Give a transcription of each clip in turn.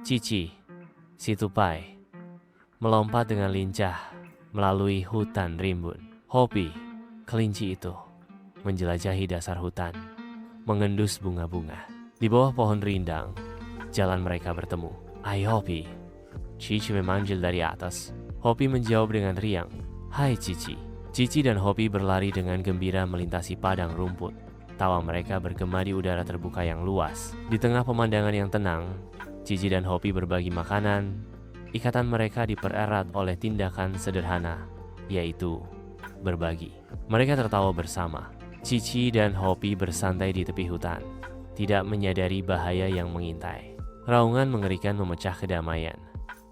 Cici, si tupai, melompat dengan lincah melalui hutan rimbun. Hopi, kelinci itu, menjelajahi dasar hutan, mengendus bunga-bunga. Di bawah pohon rindang, jalan mereka bertemu. "Hai Hopi," Cici memanggil dari atas. Hopi menjawab dengan riang, "Hai Cici." Cici dan Hopi berlari dengan gembira melintasi padang rumput. Tawa mereka bergema di udara terbuka yang luas. Di tengah pemandangan yang tenang, Cici dan Hopi berbagi makanan. Ikatan mereka dipererat oleh tindakan sederhana, yaitu berbagi. Mereka tertawa bersama. Cici dan Hopi bersantai di tepi hutan, tidak menyadari bahaya yang mengintai. Raungan mengerikan memecah kedamaian,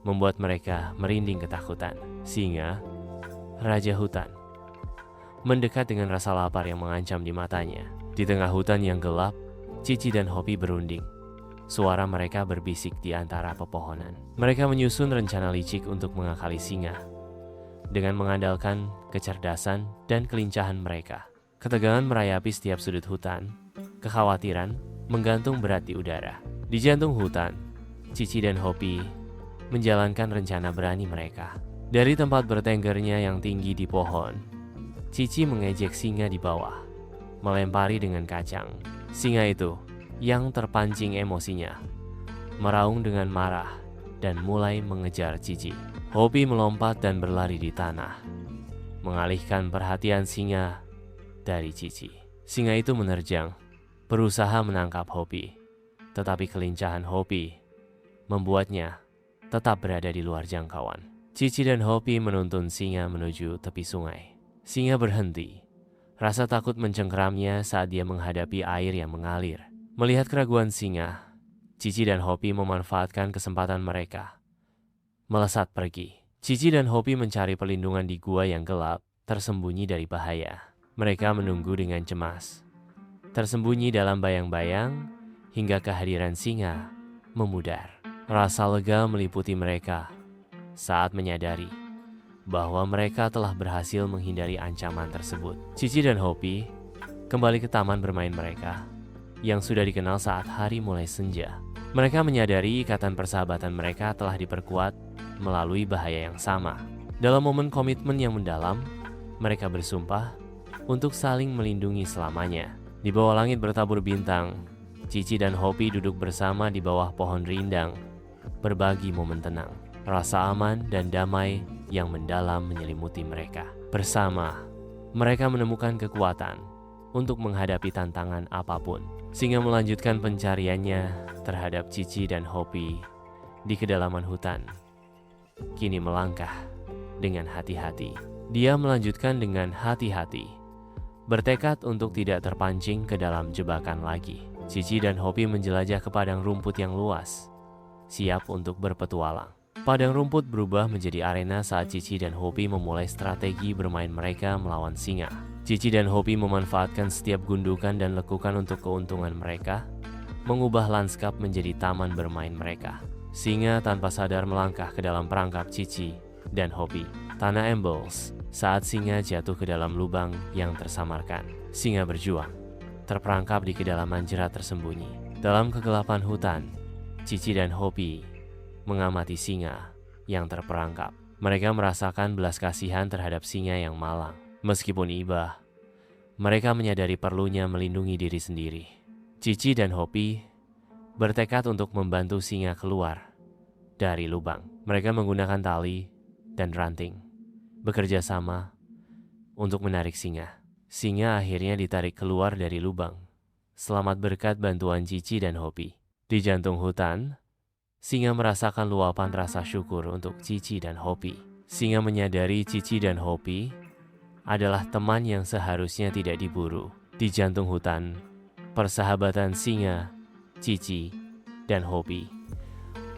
membuat mereka merinding ketakutan. Singa, raja hutan, mendekat dengan rasa lapar yang mengancam di matanya. Di tengah hutan yang gelap, Cici dan Hopi berunding. Suara mereka berbisik di antara pepohonan. Mereka menyusun rencana licik untuk mengakali singa dengan mengandalkan kecerdasan dan kelincahan mereka. Ketegangan merayapi setiap sudut hutan. Kekhawatiran menggantung berat di udara. Di jantung hutan, Cici dan Hopi menjalankan rencana berani mereka. Dari tempat bertenggernya yang tinggi di pohon, Cici mengejek singa di bawah, melempari dengan kacang. Singa itu yang terpancing emosinya, meraung dengan marah dan mulai mengejar Cici. Hopi melompat dan berlari di tanah, mengalihkan perhatian singa dari Cici. Singa itu menerjang, berusaha menangkap Hopi, tetapi kelincahan Hopi membuatnya tetap berada di luar jangkauan. Cici dan Hopi menuntun singa menuju tepi sungai. Singa berhenti. Rasa takut mencengkeramnya saat dia menghadapi air yang mengalir. Melihat keraguan singa, Cici dan Hopi memanfaatkan kesempatan mereka, melesat pergi. Cici dan Hopi mencari perlindungan di gua yang gelap, tersembunyi dari bahaya. Mereka menunggu dengan cemas, tersembunyi dalam bayang-bayang hingga kehadiran singa memudar. Rasa lega meliputi mereka saat menyadari bahwa mereka telah berhasil menghindari ancaman tersebut. Cici dan Hopi kembali ke taman bermain mereka yang sudah dikenal saat hari mulai senja. Mereka menyadari ikatan persahabatan mereka telah diperkuat melalui bahaya yang sama. Dalam momen komitmen yang mendalam, mereka bersumpah untuk saling melindungi selamanya. Di bawah langit bertabur bintang, Cici dan Hopi duduk bersama di bawah pohon rindang, berbagi momen tenang. Rasa aman dan damai yang mendalam menyelimuti mereka. Bersama, mereka menemukan kekuatan untuk menghadapi tantangan apapun. Singa melanjutkan pencariannya terhadap Cici dan Hopi di kedalaman hutan. Kini melangkah dengan hati-hati. Dia melanjutkan dengan hati-hati, bertekad untuk tidak terpancing ke dalam jebakan lagi. Cici dan Hopi menjelajah ke padang rumput yang luas, siap untuk berpetualang. Padang rumput berubah menjadi arena saat Cici dan Hopi memulai strategi bermain mereka melawan singa. Cici dan Hopi memanfaatkan setiap gundukan dan lekukan untuk keuntungan mereka, mengubah lanskap menjadi taman bermain mereka. Singa tanpa sadar melangkah ke dalam perangkap Cici dan Hopi. Tanah ambles saat singa jatuh ke dalam lubang yang tersamarkan. Singa berjuang, terperangkap di kedalaman jerat tersembunyi. Dalam kegelapan hutan, Cici dan Hopi mengamati singa yang terperangkap. Mereka merasakan belas kasihan terhadap singa yang malang. Meskipun iba, mereka menyadari perlunya melindungi diri sendiri. Cici dan Hopi bertekad untuk membantu singa keluar dari lubang. Mereka menggunakan tali dan ranting, bekerja sama untuk menarik singa. Singa akhirnya ditarik keluar dari lubang. Selamat berkat bantuan Cici dan Hopi. Di jantung hutan, singa merasakan luapan rasa syukur untuk Cici dan Hopi. Singa menyadari Cici dan Hopi adalah teman yang seharusnya tidak diburu. Di jantung hutan, persahabatan singa, Cici, dan Hopi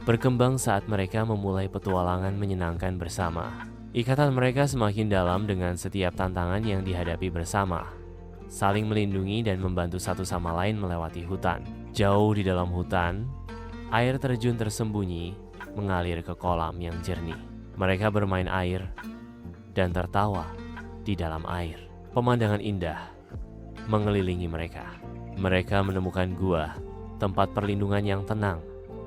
berkembang saat mereka memulai petualangan menyenangkan bersama. Ikatan mereka semakin dalam dengan setiap tantangan yang dihadapi bersama, saling melindungi dan membantu satu sama lain melewati hutan. Jauh di dalam hutan, air terjun tersembunyi mengalir ke kolam yang jernih. Mereka bermain air dan tertawa di dalam air. Pemandangan indah mengelilingi mereka. Mereka menemukan gua, tempat perlindungan yang tenang.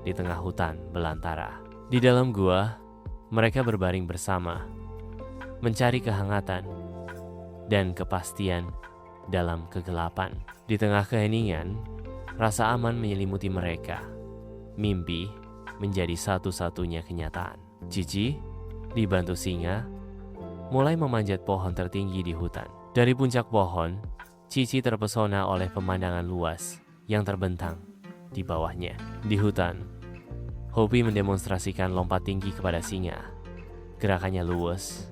di tengah hutan belantara. Di dalam gua, mereka berbaring bersama, mencari kehangatan dan kepastian dalam kegelapan. Di tengah keheningan, rasa aman menyelimuti mereka. Mimpi menjadi satu-satunya kenyataan. Cici, dibantu singa, mulai memanjat pohon tertinggi di hutan. Dari puncak pohon, Cici terpesona oleh pemandangan luas yang terbentang di bawahnya. Di hutan, Hopi mendemonstrasikan lompat tinggi kepada singa. Gerakannya luwes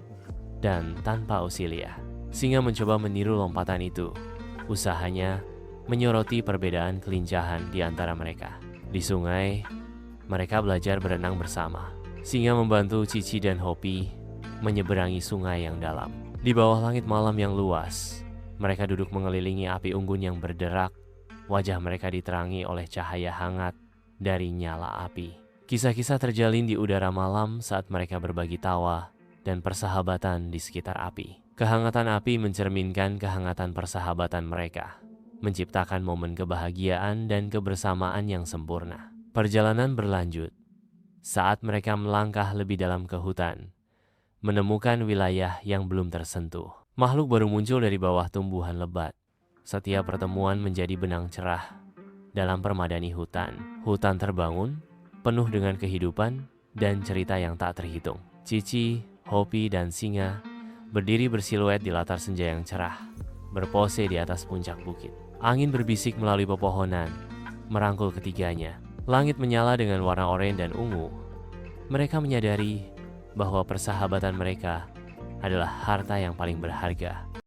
dan tanpa ausilia. Singa mencoba meniru lompatan itu. Usahanya menyoroti perbedaan kelincahan di antara mereka. Di sungai, mereka belajar berenang bersama. Singa membantu Cici dan Hopi menyeberangi sungai yang dalam. Di bawah langit malam yang luas, mereka duduk mengelilingi api unggun yang berderak. Wajah mereka diterangi oleh cahaya hangat dari nyala api. Kisah-kisah terjalin di udara malam saat mereka berbagi tawa dan persahabatan di sekitar api. Kehangatan api mencerminkan kehangatan persahabatan mereka, menciptakan momen kebahagiaan dan kebersamaan yang sempurna. Perjalanan berlanjut. Saat mereka melangkah lebih dalam ke hutan, menemukan wilayah yang belum tersentuh. Makhluk baru muncul dari bawah tumbuhan lebat. Setiap pertemuan menjadi benang cerah dalam permadani hutan. Hutan terbangun, penuh dengan kehidupan dan cerita yang tak terhitung. Cici, Hopi, dan singa berdiri bersiluet di latar senja yang cerah, berpose di atas puncak bukit. Angin berbisik melalui pepohonan, merangkul ketiganya. Langit menyala dengan warna oranye dan ungu. Mereka menyadari bahwa persahabatan mereka adalah harta yang paling berharga.